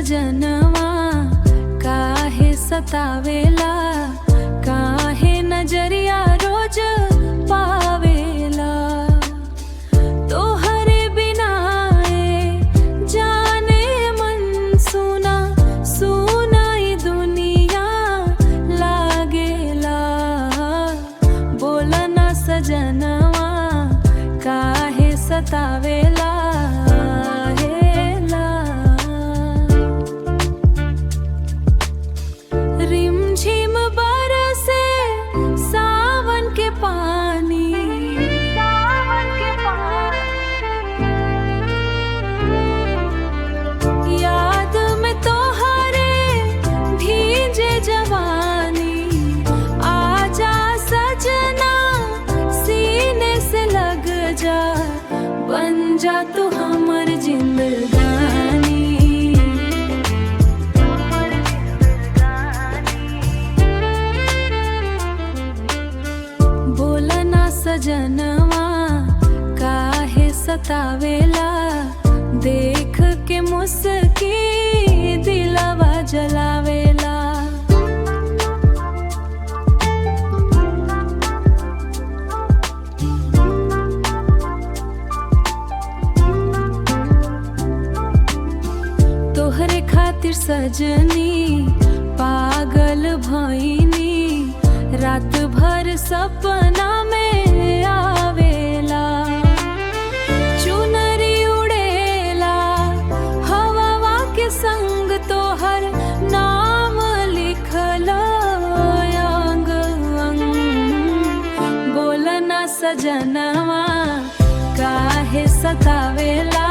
सजनवा काहे सतावेला, काहे नजरिया रोज पावेला। तोहरे बिना जाने मन सुना सुना ई दुनिया लागेला। बोला ना सजनवा काहे सतावेला। रिमझिम बरसे सावन के पानी, याद में तोहरे भीजे जवानी। आजा सजना सीने से लग जा, बन जा तू हमर जिंदगानी। बोला ना सजनवा काहे सतावेला, देख के मुस्की दिलवा जलावेला। तोहरे खातिर सजनी पागल भइनी, रात भर सपना में आवेला। चुनरी उड़ेला हवा के संग, तोहर नाम लिखल अंग अंग। बोला ना सजनवा काहे सतावेला।